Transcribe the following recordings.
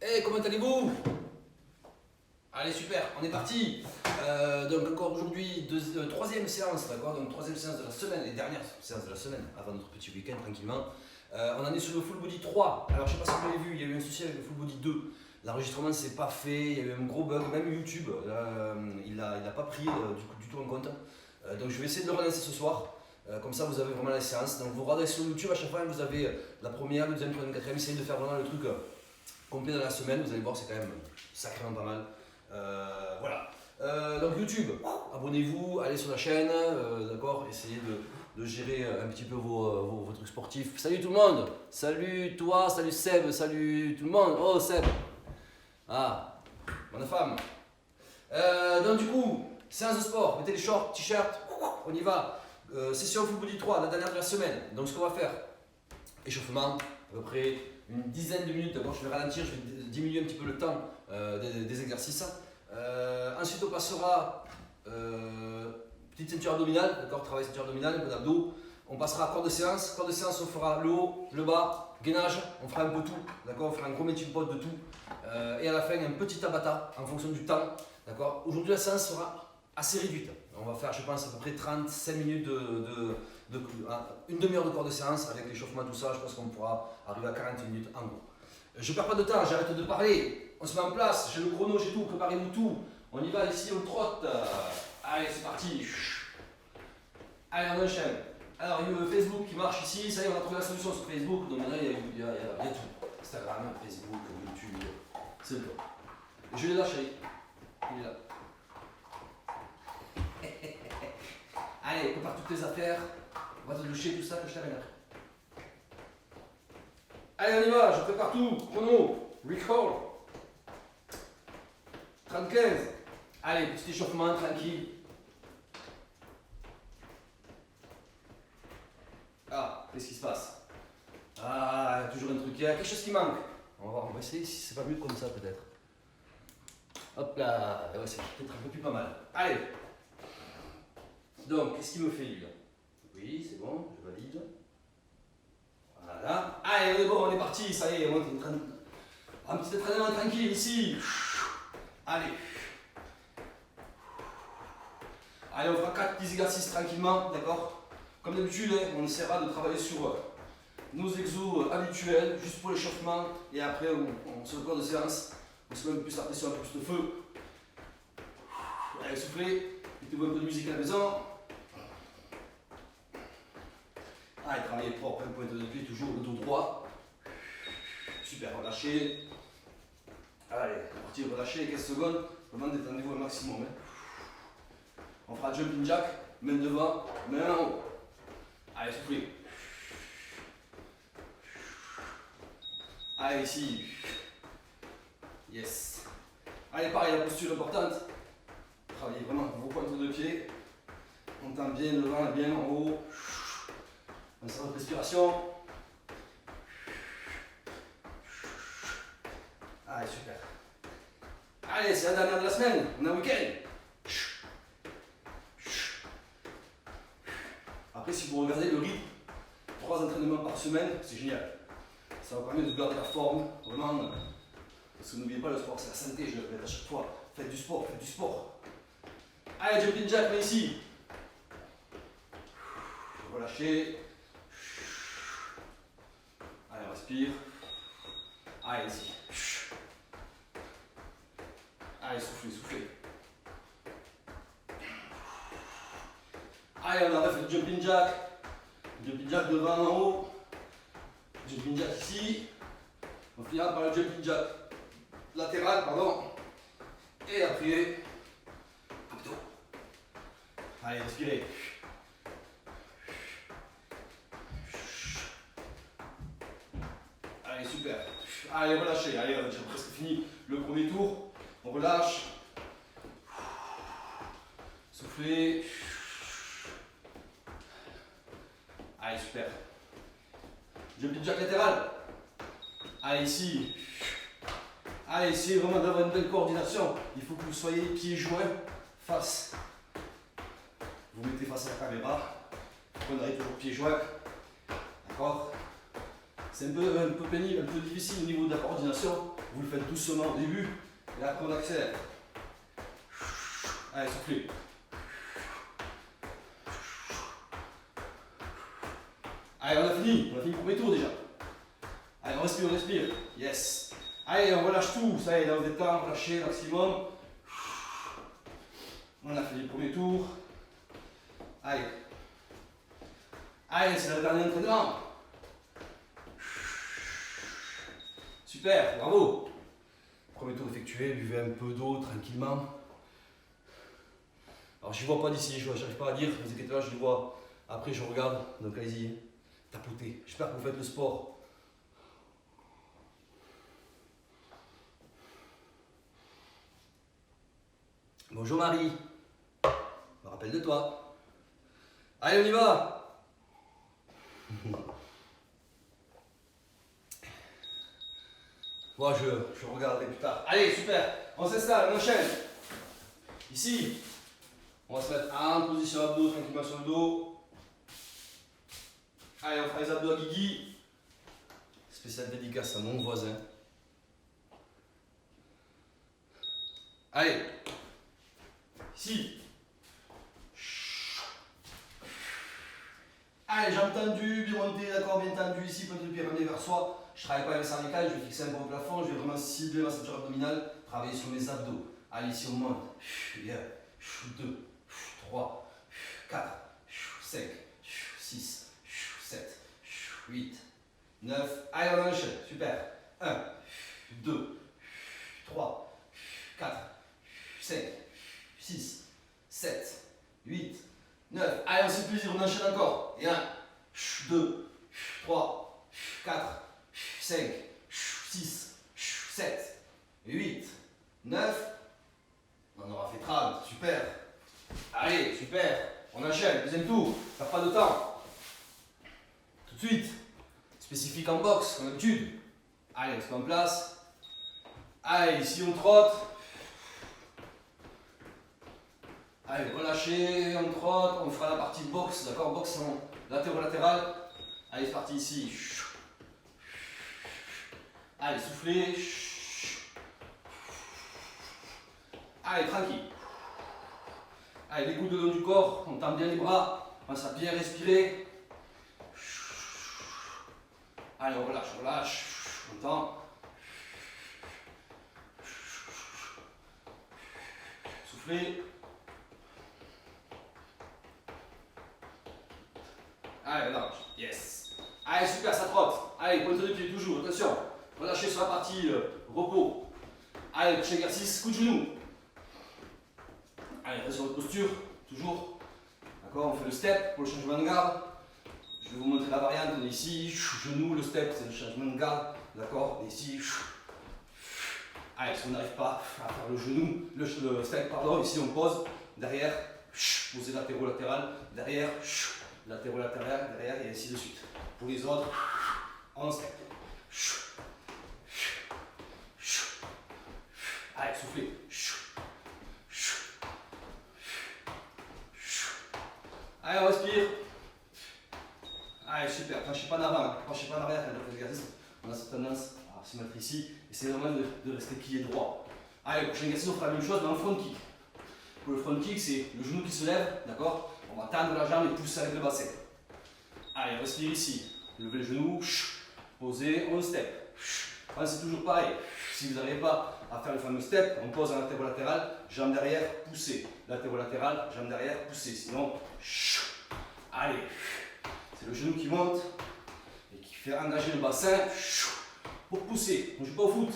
Hey, comment allez-vous? Allez, super, on est parti. Donc encore aujourd'hui, troisième séance, d'accord? Donc troisième séance de la semaine et dernière séance de la semaine avant notre petit week-end tranquillement. On en est sur le full body 3. Alors je sais pas si vous l'avez vu, il y a eu un souci avec le full body 2. L'enregistrement ne s'est pas fait, il y a eu un gros bug, même YouTube, il a pas pris du tout en compte. Donc je vais essayer de le relancer ce soir. Comme ça vous avez vraiment la séance. Donc vous regardez sur YouTube à chaque fois, vous avez la première, la deuxième, la troisième, quatrième. Essayez de faire vraiment le truc complet dans la semaine. Vous allez voir, c'est quand même sacrément pas mal. Voilà. Donc YouTube, abonnez-vous, allez sur la chaîne, d'accord, essayez de gérer un petit peu vos trucs sportifs. Salut tout le monde, salut toi, salut Seb, salut tout le monde. Oh Seb, ah, bonne femme. Donc du coup, séance de sport, mettez les shorts, t-shirt, on y va. Session full body 3, la dernière de la semaine. Donc ce qu'on va faire, échauffement, à peu près une dizaine de minutes. D'abord je vais ralentir, je vais diminuer un petit peu le temps des exercices. Ensuite, on passera petite ceinture abdominale, d'accord, travail ceinture abdominale, un peu d'abdos. On passera à corps de séance. Corps de séance, on fera le haut, le bas, gainage, on fera un peu tout, d'accord, on fera un gros melting pot de tout. Et à la fin, un petit tabata en fonction du temps, d'accord. Aujourd'hui, la séance sera assez réduite. On va faire, je pense, à peu près 35 minutes une demi-heure de corps de séance avec l'échauffement, tout ça. Je pense qu'on pourra arriver à 40 minutes en gros. Je perds pas de temps, j'arrête de parler. On se met en place, j'ai le chrono, j'ai tout, préparez-vous tout. On y va ici, on trotte. Allez, c'est parti. Allez, on enchaîne. Alors, il y a le Facebook qui marche ici. Ça y est, on a trouvé la solution sur Facebook. Donc maintenant, il y a tout. Instagram, Facebook, YouTube. C'est le top. Je l'ai lâché. Il est là. Allez, prépare toutes tes affaires. On va te doucher, tout ça, que je t'amène après. Allez, on y va, je prépare tout. Chrono, recall. 35. Allez, petit échauffement, tranquille. Ah, qu'est-ce qui se passe? Ah, toujours un truc, il y a quelque chose qui manque. On va voir, on va essayer si c'est pas mieux comme ça peut-être. Hop là, ouais, c'est peut-être un peu plus pas mal. Allez. Donc, qu'est-ce qu'il me fait lui là? Oui, c'est bon, je valide. Voilà. Allez, on est bon, on est parti, ça y est, on est en train de... Un petit entraînement tranquille ici. Allez. Allez, on fera 4 petits exercices tranquillement, d'accord? Comme d'habitude, on essaiera de travailler sur nos exos habituels, juste pour l'échauffement, et après, on se record de séance, on se met un peu plus la pression, un peu plus de feu. Allez, soufflez, mettez-vous un peu de musique à la maison. Allez, travaillez propre, un pointe de pied, toujours le dos droit. Super, relâchez. Allez, parti, relâchez, 15 secondes, vraiment détendez-vous au maximum. On fera jumping jack, main devant, main en haut. Allez, soufflez. Allez, ici. Yes. Allez, pareil, la posture importante. Travaillez vraiment vos pointes de pied. On tend bien devant, bien en haut. On sent votre respiration. Allez, super. Allez, c'est la dernière de la semaine. On est un week-end. Après, si vous regardez le rythme, 3 entraînements par semaine, c'est génial. Ça va permettre de garder la forme, vraiment. Parce que n'oubliez pas, le sport, c'est la santé, je le répète à chaque fois. Faites du sport, faites du sport. Allez, jumping jack, mais ici. Relâchez. Allez, on respire. Allez, ici. Allez, soufflez, soufflez. Allez, on a refait le jumping jack. Jumping jack devant en haut. Jumping jack ici. On finira par le jumping jack latéral, pardon. Et après, abdos. Allez, respirez. Allez, super. Allez, relâchez. Allez, on a déjà presque fini le premier tour. On relâche. Soufflez. Allez, super. Jumping jack latéral. Allez, ici. Allez, essayez vraiment d'avoir une belle coordination. Il faut que vous soyez pieds joints face. Vous mettez face à la caméra. Vous prenez toujours pieds joints. D'accord? C'est un peu pénible, un peu difficile au niveau de la coordination. Vous le faites doucement au début et après on accélère. Allez, soufflez. Allez, on a fini pour le premier tour déjà. Allez, on respire, on respire. Yes. Allez, on relâche tout. Ça y est, là on détend, relâchez maximum. On a fait le premier tour. Allez. Allez, c'est le dernier entraînement. Super, bravo. Premier tour effectué, buvez un peu d'eau tranquillement. Alors je ne vois pas d'ici, je n'arrive pas à dire, ne vous inquiétez pas, je le vois. Après je regarde, donc allez-y, tapotez. J'espère que vous faites le sport. Bonjour Marie, je me rappelle de toi. Allez, on y va. Moi je regarderai plus tard. Allez, super, on s'installe, on enchaîne. Ici, on va se mettre en position abdos, tranquillement sur le dos. Allez, on fera les abdos à Guigui. Spécial dédicace à mon voisin. Allez, ici. Allez, jambes tendues, bien montées, d'accord, bien tendues ici, pointe de pied ramené vers soi. Je travaille pas avec les cervicales, je vais fixer un peu au plafond, je vais vraiment cibler ma ceinture abdominale, travailler sur mes abdos. Allez, ici on monte. 1, 2, 3, 4, 5, 6, 7, 8, 9. Allez, on enchaîne. Super. 1, 2, 3, 4, 5, 6, 7, 8, 9. Allez, on se fait plaisir, on enchaîne encore. Et 1, 2, 3, 4, 5, 6, 7, 8, 9. On aura fait 30, super. Allez, super. On enchaîne, deuxième tour, ça pas de temps. Tout de suite. Spécifique en boxe, comme d'habitude. Allez, on se met en place. Allez, ici on trotte. Allez, relâchez, on trotte, on fera la partie boxe, d'accord? Boxe en latéral. Allez, c'est parti ici. Allez, soufflez. Allez, tranquille. Allez, les coudes le long du corps, on tend bien les bras, on va bien respirer. Allez, on relâche, on tend. Soufflez. Allez, relâche. Yes. Allez, super, ça trotte. Allez, pointe de pied toujours, attention. Relâchez sur la partie repos. Allez, prochain exercice, coup de genou. Allez, restez sur votre posture, toujours. D'accord, on fait le step pour le changement de garde. Je vais vous montrer la variante. On est ici, genou, le step, c'est le changement de garde. D'accord, et ici. Allez, si on n'arrive pas à faire le genou, le step, pardon, ici on pose. Derrière, posez latéraux-latéral. Derrière, latéraux-latéral. Derrière, et ainsi de suite. Pour les autres, on step. Allez, soufflez. Allez, on respire. Allez, super. Penchez pas en avant, penchez pas en arrière quand on fait l'exercice. On a cette tendance à se mettre ici. Et c'est vraiment de rester plié droit. Allez, le prochain exercice, on fera la même chose, mais en front kick. Pour le front kick, c'est le genou qui se lève, d'accord? On va tendre la jambe et pousser avec le bassin. Allez, respire ici. Levez le genou, posez, on step. C'est toujours pareil. Si vous n'arrivez pas à faire le fameux step, on pose en latéral, jambe derrière, poussez. Latéral, jambe derrière, poussez. Sinon, allez. C'est le genou qui monte et qui fait engager le bassin pour pousser. On ne joue pas au foot.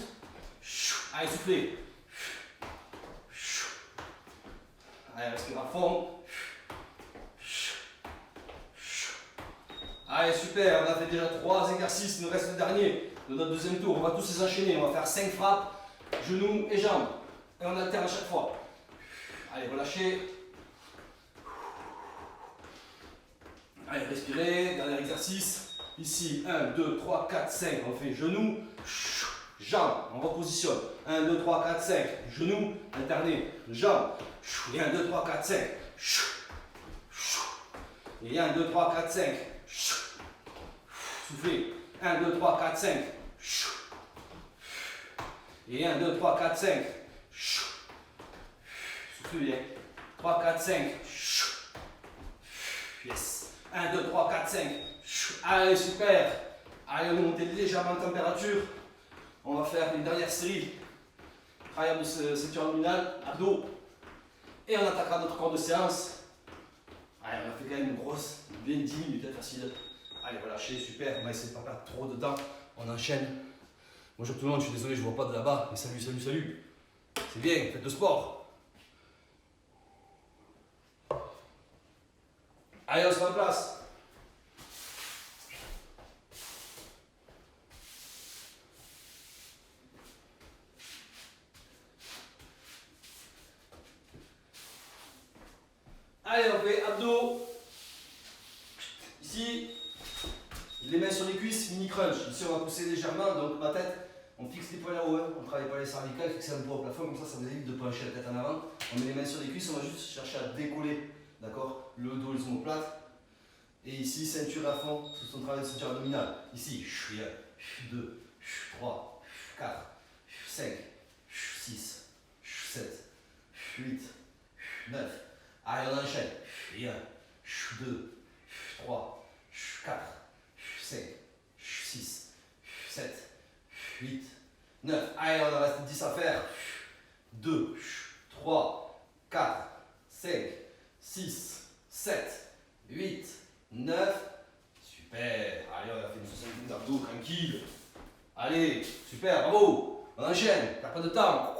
Allez, soufflez. Allez, respire à fond. Allez, super. On a fait déjà 3 exercices. Il nous reste le dernier de notre deuxième tour. On va tous les enchaîner. On va faire 5 frappes, genoux et jambes. Et on alterne à chaque fois. Allez, relâchez. Allez, respirez. Dernier exercice. Ici, 1, 2, 3, 4, 5. On fait genoux, jambes. On repositionne. 1, 2, 3, 4, 5. Genoux, alternés. Jambes. Et 1, 2, 3, 4, 5. Et 1, 2, 3, 4, 5. Soufflez. 1, 2, 3, 4, 5. Et 1, 2, 3, 4, 5. Souffle bien. 3, 4, 5. Yes. 1, 2, 3, 4, 5. Allez, super. Allez, on monte légèrement en température. On va faire une dernière série. Travail de ceinture abdominale, abdos. Et on attaquera notre corps de séance. Allez, on a fait quand même une grosse, bien 10 minutes, facile. Allez, relâchez, super. On va essayer de ne pas perdre trop de temps. On enchaîne. Bonjour tout le monde, je suis désolé, je ne vois pas de là-bas. Mais salut, salut, salut. C'est bien, faites le sport. Allez, on se met en place. Allez, on fait abdos. Ici, les mains sur les cuisses, mini crunch. Ici, on va pousser légèrement, donc ma tête, on fixe les poings là-haut. Hein. On travaille pas les cervicales, fixer un peu au plafond, comme ça nous évite de pencher la tête en avant. On met les mains sur les cuisses, on va juste chercher à décoller, d'accord, le dos, les omoplates. Et ici, ceinture à fond, sous son travail de ceinture abdominale. Ici, 1, 2, 3, 4, 5, 6, 7, 8, 9. Allez, on enchaîne. 1, 2, 3, 4, 5, 6, 7, 8, 9. Allez, on en reste 10 à faire. 2, 3, 4, 5, 6, 7, 8, 9. Super. Allez, on a fait une 60 minutes d'abdos, tranquille. Allez, super, bravo. On enchaîne, t'as pas de temps.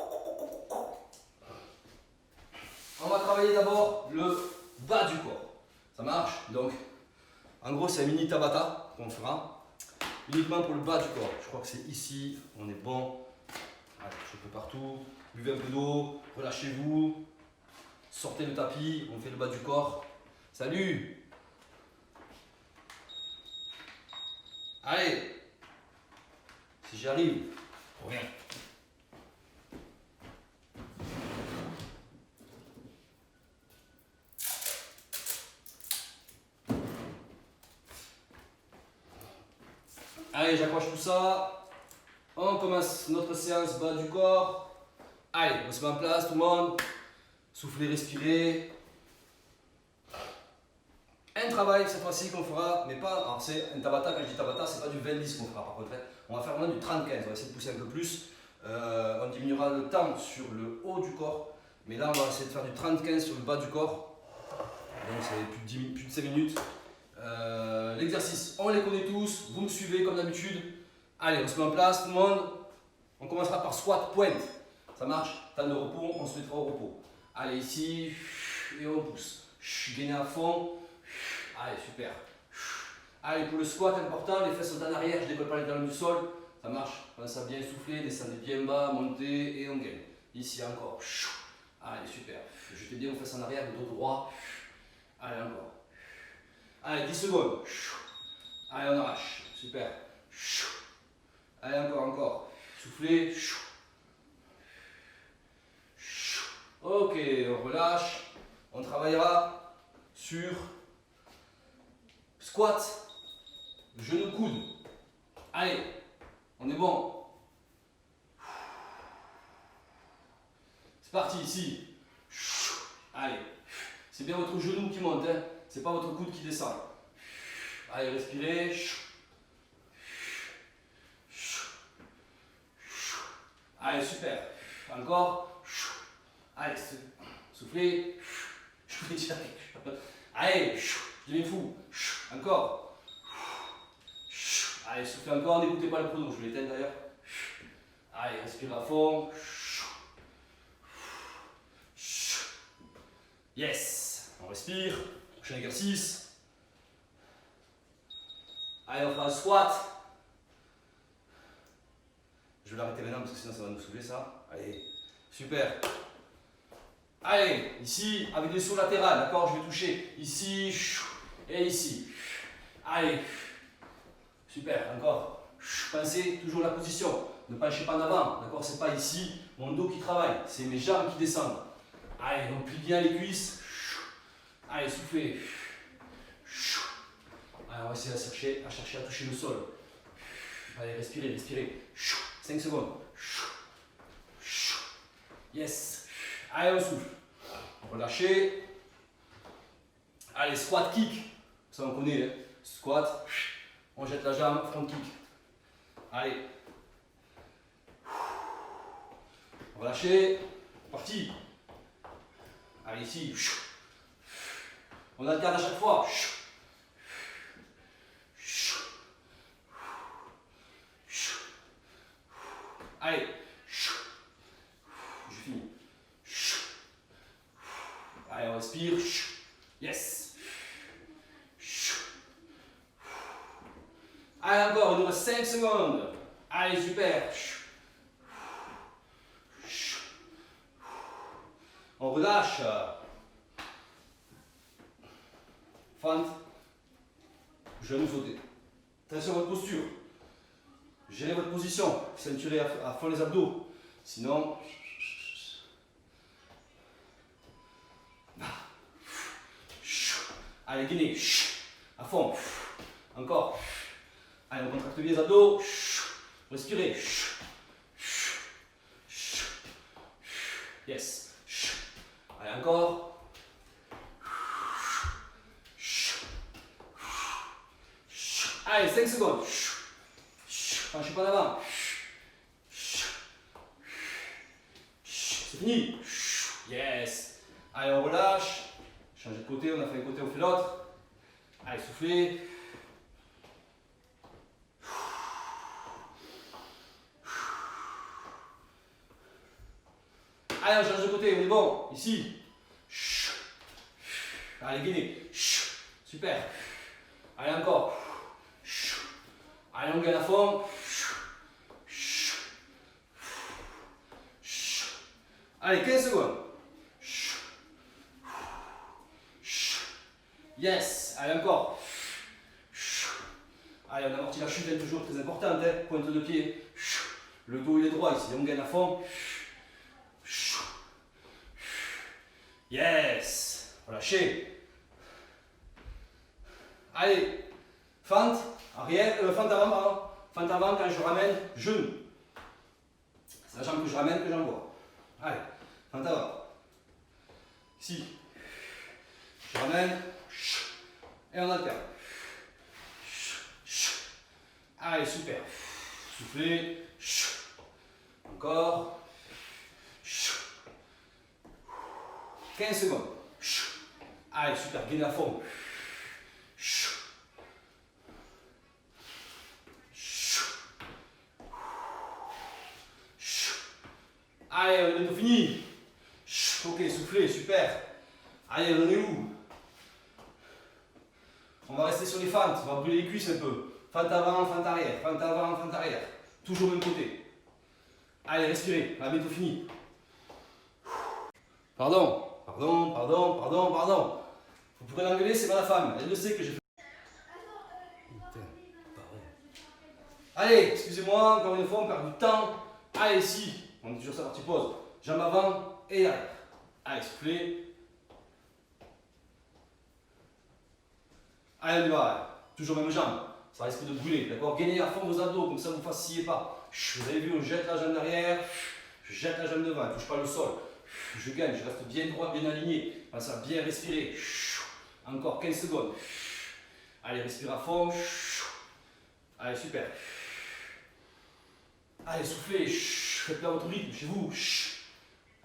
On va travailler d'abord le bas du corps. Ça marche? Donc, en gros, c'est un mini Tabata qu'on fera. Uniquement pour le bas du corps. Je crois que c'est ici. On est bon. Allez, je peux partout. Buvez un peu d'eau. Relâchez-vous. Sortez le tapis. On fait le bas du corps. Salut! Allez! Si j'y arrive. Reviens. Allez, j'accroche tout ça. On commence notre séance bas du corps. Allez, on se met en place, tout le monde. Soufflez, respirez. Un travail cette fois-ci qu'on fera, mais pas. Alors, c'est un Tabata, quand je dis Tabata, c'est pas du 20-10 qu'on fera par contre. On va faire maintenant du 30-15. On va essayer de pousser un peu plus. On diminuera le temps sur le haut du corps. Mais là, on va essayer de faire du 30-15 sur le bas du corps. Donc, c'est plus de 5 minutes. L'exercice, on les connaît tous, vous me suivez comme d'habitude. Allez, on se met en place, tout le monde. On commencera par squat pointe. Ça marche? Temps de repos, on se mettra au repos. Allez, ici, et on pousse. Gainez à fond. Allez, super. Allez, pour le squat, important, les fesses sont en arrière, je ne décolle pas les talons du sol. Ça marche? Pensez à bien souffler, descendez bien bas, montez et on gagne. Ici encore. Allez, super. Jetez bien vos fesses en arrière, le dos droit. Allez, encore. Allez, 10 secondes. Allez, on arrache. Super. Allez, encore. Soufflez. Ok, on relâche. On travaillera sur squat, genou coude. Allez, on est bon. C'est parti ici. Allez, c'est bien votre genou qui monte, hein. C'est pas votre coude qui descend. Allez, respirez. Allez, super. Encore. Allez, soufflez. Je vais dire. Allez, je deviens fou. Encore. Allez, soufflez encore. N'écoutez pas le chrono. Je vais l'éteindre d'ailleurs. Allez, respirez à fond. Yes. On respire. Prochain exercice. Allez, on fera un squat. Je vais l'arrêter maintenant parce que sinon ça va nous saouler ça. Allez, super. Allez, ici, avec des sauts latérales, d'accord? Je vais toucher ici et ici. Allez, super, encore. Pensez toujours la position. Ne penchez pas en avant, d'accord? C'est pas ici mon dos qui travaille, c'est mes jambes qui descendent. Allez, donc plie bien les cuisses. Allez, soufflez. Allez, on va essayer à chercher à toucher le sol. Allez, respirez, respirez. 5 secondes. Yes. Allez, on souffle. Relâchez. Allez, squat kick. Ça, on connaît. Hein. Squat. On jette la jambe, front kick. Allez. Relâchez. Parti. Allez, ici. On alterne à chaque fois. Allez. Je finis. Allez, on respire. Yes. Allez, encore, il nous reste 5 secondes. Allez, super. On relâche. Fente. Genou sauté. Attention à votre posture. Gérez votre position. Ceinturez à fond les abdos. Sinon. Allez, gainez. À fond. Encore. Allez, on contracte bien les abdos. Respirez. Yes. Allez, encore. Allez, 5 secondes. Penchez pas d'avant. C'est fini. Yes. Allez, on relâche. Changez de côté, on a fait un côté, on fait l'autre. Allez, soufflez. Allez, on change de côté, on est bon. Ici. Allez, gainez. Super. Allez, encore. Allez, on gagne à fond. Allez, 15 secondes. Yes. Allez, encore. Allez, on amortit la chute, elle est toujours très importante. Hein. Pointe de pied. Le dos, il est droit ici. On gagne à fond. Yes. Relâchez. Allez. Fente. Arrière. Fente avant, pardon. Fente avant quand je ramène. Genou. C'est la jambe que je ramène que j'envoie. Allez. Fente avant. Ici. Je ramène. Et on alterne. Allez, super. Soufflez. Encore. 15 secondes. Allez, super. Gainez à fond. Allez, on est bientôt fini. Ok, soufflez, super. Allez, on est où? On va rester sur les fentes, on va brûler les cuisses un peu. Fente avant, fente arrière, fente avant, fente arrière. Toujours au même côté. Allez, respirez, on a bientôt fini. Pardon. Vous pourrez l'engueuler, c'est pas la femme. Elle le sait que j'ai fait. Allez, excusez-moi, encore une fois, on perd du temps. Allez, ici, on est toujours sur la partie pause. Jambes avant et arrière. Allez, soufflez. Allez, on y va. Toujours même jambe. Ça risque de brûler, d'accord? Gainez à fond vos abdos, comme ça vous ne vacillez pas. Vous avez vu, on jette la jambe derrière, je jette la jambe devant, je ne touche pas le sol. Je gagne, je reste bien droit, bien aligné. Pensez à bien respirer. Encore 15 secondes. Allez, respirez à fond. Allez, super. Allez, soufflez. Faites-le à votre rythme, chez vous.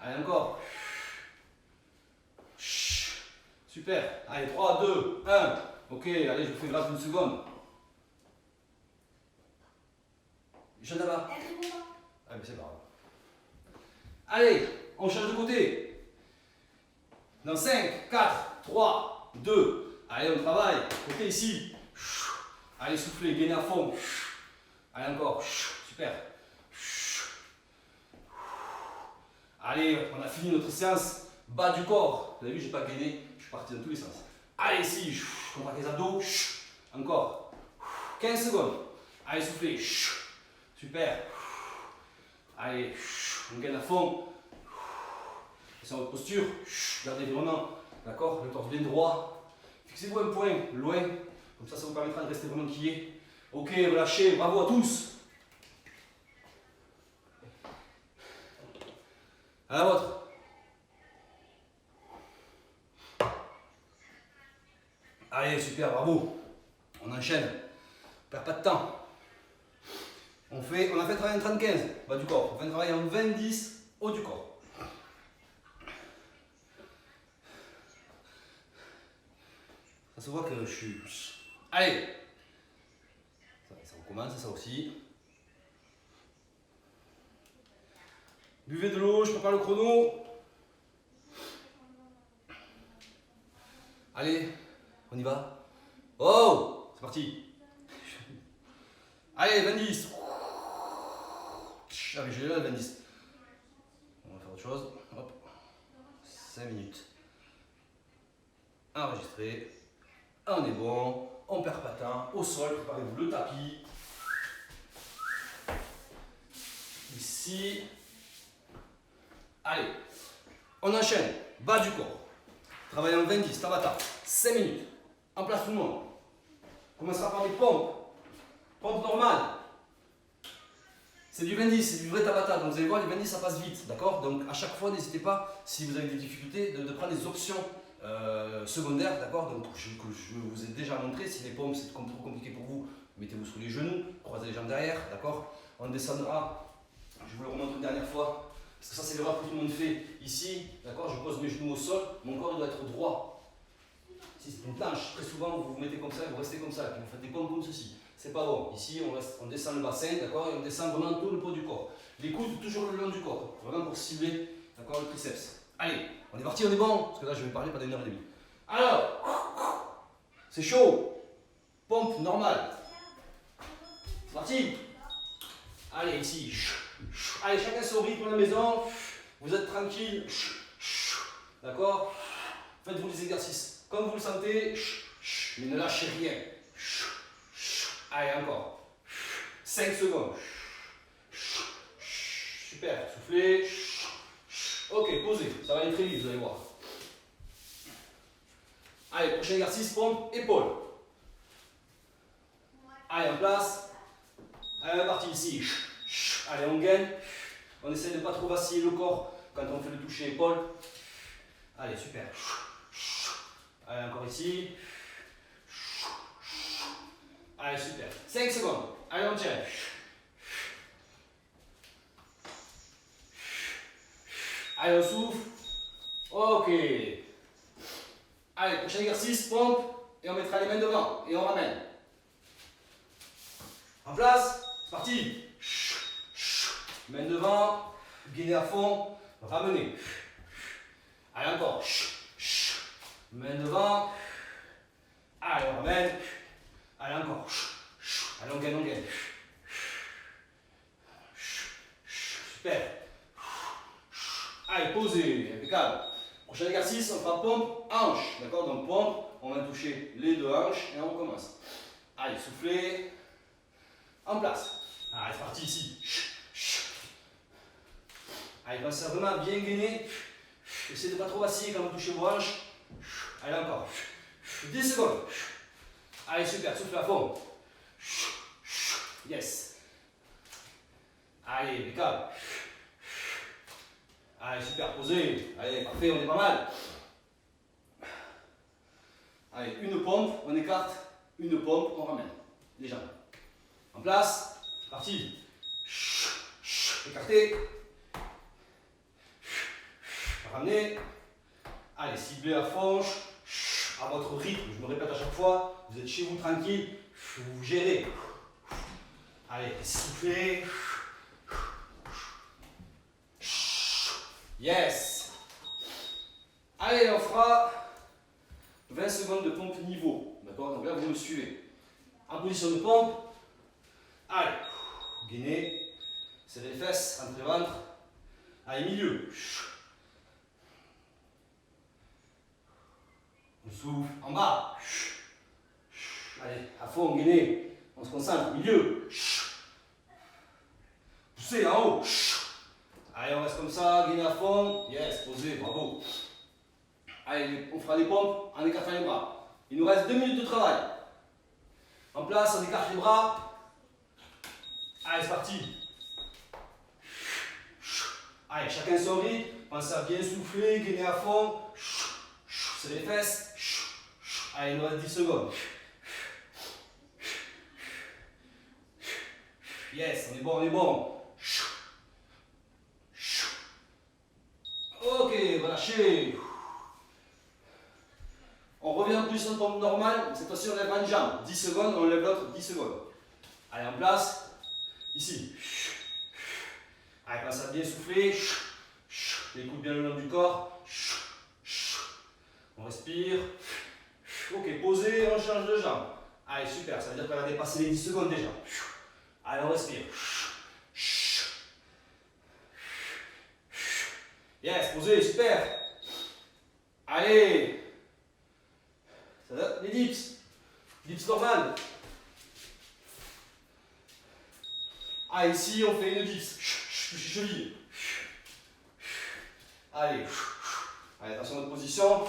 Allez, encore. Super. Allez, 3, 2, 1. Ok, allez, je vous fais grâce d'une seconde. Je viens là-bas. Ah, mais c'est pas grave. Allez, on change de côté. Dans 5, 4, 3, 2. Allez, on travaille. Côté ici. Allez, soufflez, gainez à fond. Allez, encore. Super. Allez, on a fini notre séance. Bas du corps. Vous avez vu, je n'ai pas gainé. Je suis parti dans tous les sens. Allez, ici. Contracte les abdos. Encore. 15 secondes. Allez, soufflez. Super. Allez, on gagne à fond. C'est votre posture. Gardez vraiment, d'accord, le torse bien droit. Fixez-vous un point loin. Comme ça vous permettra de rester vraiment quillé. Ok, relâchez. Bravo à tous. À la vôtre. Allez, super, bravo. On enchaîne. On perd pas de temps. On a fait travailler en 30-15, bas du corps. On fait travailler en 20-10, haut du corps. Ça se voit que je suis... Allez. Ça recommence, ça aussi. Buvez de l'eau, je prépare le chrono. Allez, on y va. Oh, c'est parti. Allez, 20-10. Ah mais j'ai là le 20-10. On va faire autre chose. Hop. 5 minutes. Enregistré. On est bon. On perd pas de temps. Au sol, préparez-vous le tapis. Ici. Allez. On enchaîne. Bas du corps. Travaillez en 20-10. Tabata. 5 minutes. En place tout le monde. On commencera par des pompes. Pompe normale. C'est du 20-10, c'est du vrai Tabata. Donc vous allez voir, les 20-10 ça passe vite. D'accord? Donc à chaque fois, n'hésitez pas, si vous avez des difficultés, de prendre des options secondaires. D'accord? Donc je vous ai déjà montré. Si les pompes c'est trop compliqué pour vous, mettez-vous sous les genoux, croisez les jambes derrière. D'accord? On descendra. Je vous le remontre une dernière fois. Parce que ça, c'est l'erreur que tout le monde fait ici. D'accord? Je pose mes genoux au sol. Mon corps il doit être droit. Si c'est une planche, très souvent vous vous mettez comme ça, vous restez comme ça, puis vous faites des pompes comme ceci. C'est pas bon. Ici, on descend le bassin, d'accord, et on descend vraiment tout le poids du corps. Les coudes toujours le long du corps, vraiment pour cibler, d'accord, le triceps. Allez, on est parti, on est bon, parce que là je vais parler pendant 1h30. Alors, c'est chaud. Pompe normale. C'est parti. Allez, ici. Allez, chacun son rythme à la maison. Vous êtes tranquille. D'accord? Faites-vous les exercices comme vous le sentez, mais ne lâchez rien. Allez, encore. 5 secondes. Super, soufflez. Ok, posez. Ça va aller très vite, vous allez voir. Allez, prochain exercice, pompe, épaule. Allez, en place. Allez, parti ici. Allez, on gagne. On essaie de ne pas trop vaciller le corps quand on fait le toucher épaule. Allez, super. Allez, encore ici. Allez, super. 5 secondes. Allez, on tient. Allez, on souffle. Ok. Allez, prochain exercice, pompe. Et on mettra les mains devant. Et on ramène. En place. C'est parti. Main devant. Gainez à fond. Ramenez. Allez, encore. Main devant. Allez, on ramène. Allez, encore. Allez, on gagne, on gagne. Super. Allez, posez. Impeccable. Prochain exercice, on fera pompe, hanche. D'accord? Donc, pompe, on va toucher les deux hanches et on recommence. Allez, soufflez. En place. Allez, c'est parti ici. Allez, pensez à vraiment bien gainer. Essayez de ne pas trop vaciller quand vous touchez vos hanches. Allez, encore. 10 secondes. Allez, super, souffle à fond. Yes. Allez, impeccable. Allez, super, posé. Allez, parfait, on est pas mal. Allez, une pompe, on écarte. Une pompe, on ramène. Les jambes. En place. Parti. Écartez. Ramenez. Allez, ciblez à fond. À votre rythme, je me répète à chaque fois. Vous êtes chez vous tranquille. Vous gérez. Allez, soufflez. Yes. Allez, on fera 20 secondes de pompe niveau. D'accord? Donc là, vous me suivez. En position de pompe. Allez. Gainez. Serrez les fesses, rentrez ventre. Allez, milieu. On souffle. En bas. Allez, à fond, gainez. On se concentre. Milieu. Poussez en haut. Allez, on reste comme ça, gainez à fond. Yes, posez, bravo. Allez, on fera les pompes en écartant les bras. Il nous reste 2 minutes de travail. En place, on écarte les bras. Allez, c'est parti. Allez, chacun son rythme. Pensez à bien souffler, gainer à fond. C'est les fesses. Allez, il nous reste 10 secondes. Yes, on est bon, on est bon. Ok, relâchez. On revient en position de pompe normale. Cette fois-ci, on lève une jambe. 10 secondes, on lève l'autre 10 secondes. Allez, en place. Ici. Allez, pensez à bien souffler. Les coudes bien le long du corps. On respire. Ok, posez, on change de jambe. Allez, super, ça veut dire qu'on va dépasser les 10 secondes déjà. Allez, on respire. Yes, posez, super. Allez. Ça va, les dips. Dips normal. Ah, ici, on fait une dips. Cheville. Allez. Allez, attention à notre position.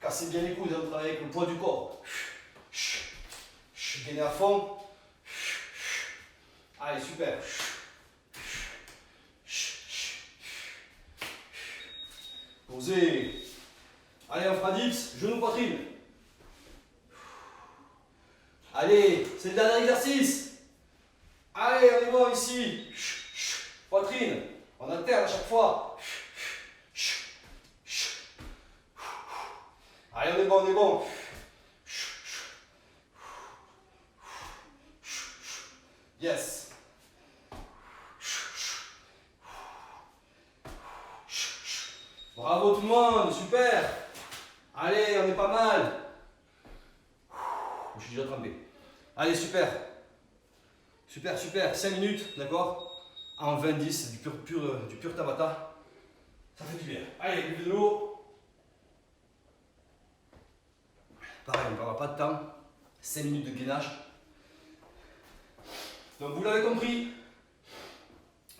Cassez bien les coudes, on travaille avec le poids du corps. Gainez à fond. Allez, super. Posez. Allez, on fera dips, genou, poitrine. Allez, c'est le dernier exercice. Allez, on est bon ici. Poitrine. On alterne à chaque fois. Allez, on est bon, on est bon. Yes. Bravo tout le monde, super. Allez, on est pas mal. Je suis déjà trempé. Allez, super. Super, super. 5 minutes, d'accord? En 20-10, du pur Tabata. Ça fait du bien. Allez, buvez de l'eau. Pareil, on ne perdra pas de temps. 5 minutes de gainage. Donc vous l'avez compris,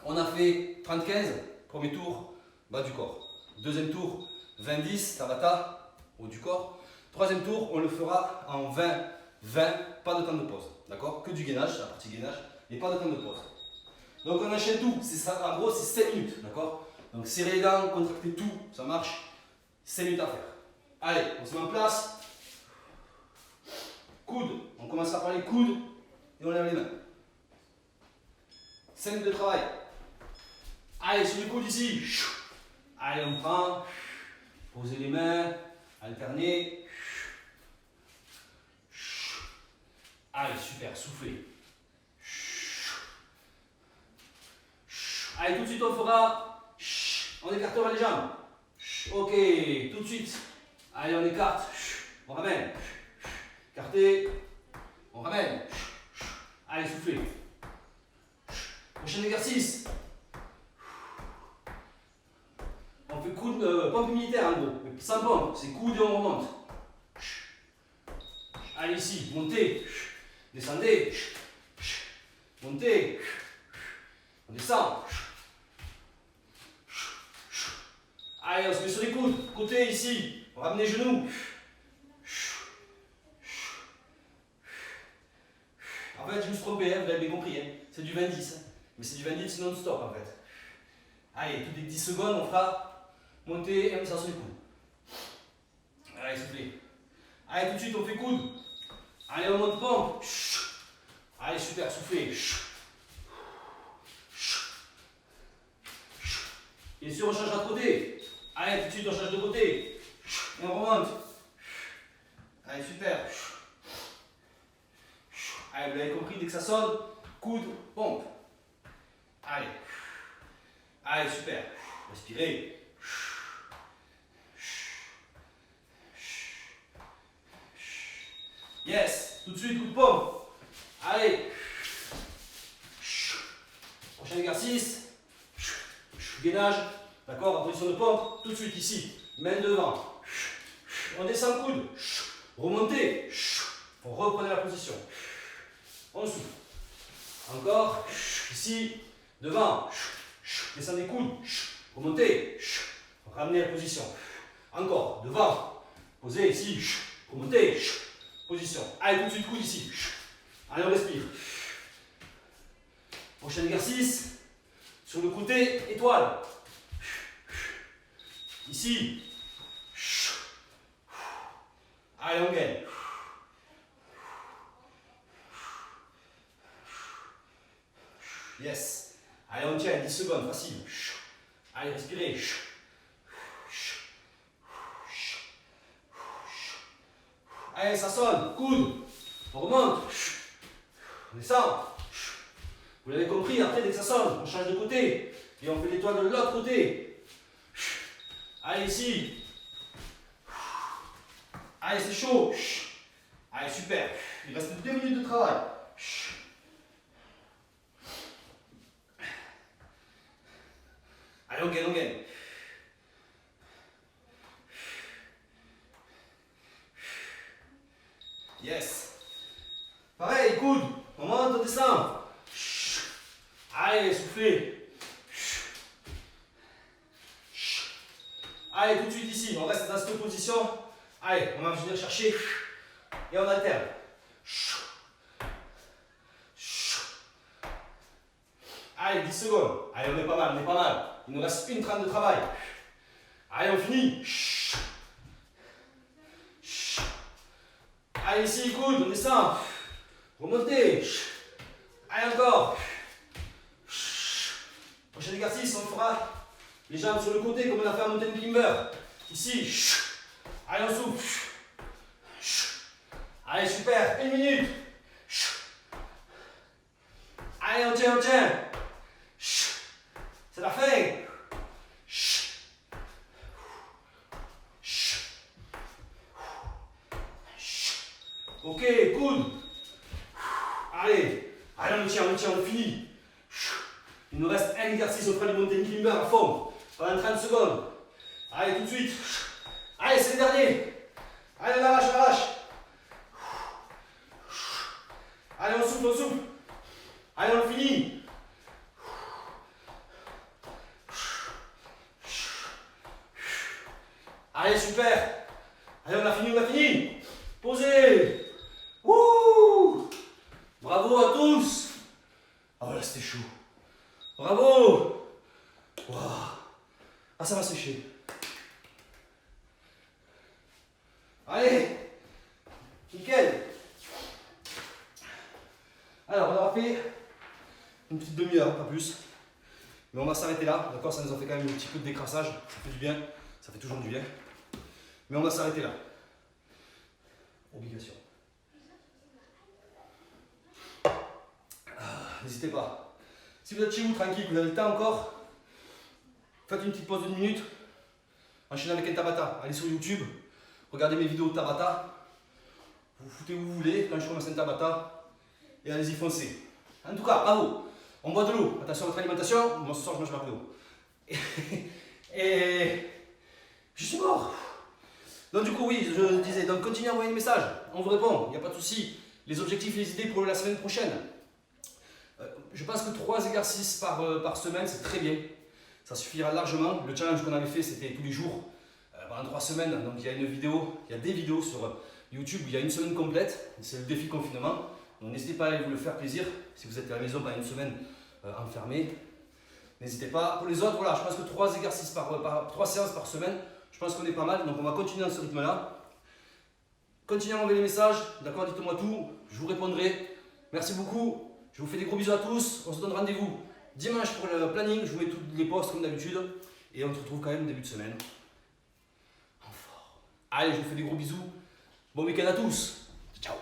on a fait 30-15, premier tour, bas du corps. Deuxième tour, 20-10, Tabata, haut du corps. Troisième tour, on le fera en 20-20, pas de temps de pause. D'accord? Que du gainage, la partie gainage, et pas de temps de pause. Donc on enchaîne tout, en gros c'est 7 minutes. D'accord? Donc serrez les dents, contractez tout, ça marche. 5 minutes à faire. Allez, on se met en place. Coude, on commencera par les coudes et on lève les mains. 5 minutes de travail. Allez, sur les coudes ici. Allez, on prend. Posez les mains. Alternez. Allez, super, soufflez. Allez, tout de suite, on fera. On écartera les jambes. Ok, tout de suite. Allez, on écarte. On ramène. Écartez. On ramène. Allez, soufflez. Prochain exercice. On fait coude, pompe militaire en gros. Sans pompe, c'est coude et on remonte. Allez ici, montez. Descendez. Montez. On descend. Allez, on se met sur les coudes. Côté ici. On ramène les genoux. En fait, je me suis trompé, hein, vous l'avez bien compris. Hein. C'est du 20-10. Hein. Mais c'est du 20-10 non-stop en fait. Allez, toutes les 10 secondes, on fera monter et on descend sur les coudes. Allez, soufflez. Allez, tout de suite, on fait coude. Allez, on monte pompe. Allez, super, soufflez. Bien sûr, on changera de côté. Allez, tout de suite, on change de côté. Et on remonte. Allez, super. Allez, vous l'avez compris, dès que ça sonne, coude, pompe. Allez. Allez, super. Respirez. Yes. Tout de suite, coup de pompe. Allez. Prochain exercice. Gainage. D'accord, en position de pompe. Tout de suite, ici. Main devant. On descend le coude. Remontez. On reprend la position. On souffle. Encore. Ici. Devant. Descendez les coudes. Remontez. Ramenez la position. Encore. Devant. Posez ici. Remontez. Position. Allez, tout de suite, coude ici. Allez, on respire. Prochain exercice. Sur le côté, étoile. Ici. Allez, on gagne. Yes. Allez, on tient 10 secondes, facile. Allez, respirez. Allez, ça sonne. Coude. On remonte. On descend. Vous l'avez compris, après, dès que ça sonne, on change de côté. Et on fait l'étoile de l'autre côté. Allez, ici. Allez, c'est chaud. Allez, super. Il reste 2 minutes de travail. Allez, on gagne, on gagne. Yes. Pareil, coude. On monte, on descend. Allez, soufflez. Allez, tout de suite ici. On reste dans cette position. Allez, on va venir chercher. Et on alterne. Allez, 10 secondes. Allez, on est pas mal, on est pas mal. Il nous reste une trame de travail. Allez, on finit. Allez, ici, coude, on descend. Remontez. Allez, encore. Prochain exercice, on fera les jambes sur le côté comme on a fait en mountain climber. Ici. Allez, on souffle. Allez, super. 1 minute. Allez, on tient, on tient. C'est la fin. Ok, coude. Allez, allez, on tient, on finit. Il nous reste un exercice, on fera du mountain climber à fond. Pendant 30 secondes. Allez, tout de suite. Allez, c'est le dernier. Allez, on arrache, on arrache. Allez, on souffle, on souffle. Allez, on finit. Allez, super. Allez, on a fini, on a fini. Posez. Wouh! Bravo à tous. Ah, là, c'était chaud. Bravo. Wow. Ah, ça va sécher. Allez. Nickel. Alors, on aura fait une petite demi-heure, pas plus. Mais on va s'arrêter là, d'accord? Ça nous a fait quand même un petit peu de décrassage. Ça fait du bien. Ça fait toujours du bien. Mais on va s'arrêter là. Obligation. N'hésitez pas. Si vous êtes chez vous, tranquille, que vous avez le temps encore, faites une petite pause de 1 minute. Enchaînez avec un Tabata. Allez sur YouTube, regardez mes vidéos de Tabata. Vous foutez où vous voulez quand je commence un Tabata. Et allez-y, foncez. En tout cas, bravo. On boit de l'eau. Attention à votre alimentation. Moi, ce soir, je mange pas d'eau. Et je suis mort. Donc du coup, oui, je disais, donc continuez à envoyer des messages. On vous répond, il n'y a pas de souci. Les objectifs, les idées pour la semaine prochaine. Je pense que 3 exercices par semaine, c'est très bien. Ça suffira largement. Le challenge qu'on avait fait, c'était tous les jours, pendant 3 semaines. Donc il y a une vidéo, il y a des vidéos sur YouTube où il y a une semaine complète. C'est le défi confinement. Donc n'hésitez pas à aller vous le faire plaisir. Si vous êtes à la maison pendant une semaine enfermé, n'hésitez pas. Pour les autres, voilà, je pense que 3 exercices 3 séances par semaine, je pense qu'on est pas mal. Donc on va continuer dans ce rythme-là. Continuez à m'envoyer les messages, d'accord, dites-moi tout, je vous répondrai. Merci beaucoup. Je vous fais des gros bisous à tous. On se donne rendez-vous dimanche pour le planning. Je vous mets tous les posts comme d'habitude. Et on se retrouve quand même début de semaine. En fort. Allez, je vous fais des gros bisous. Bon week-end à tous. Ciao.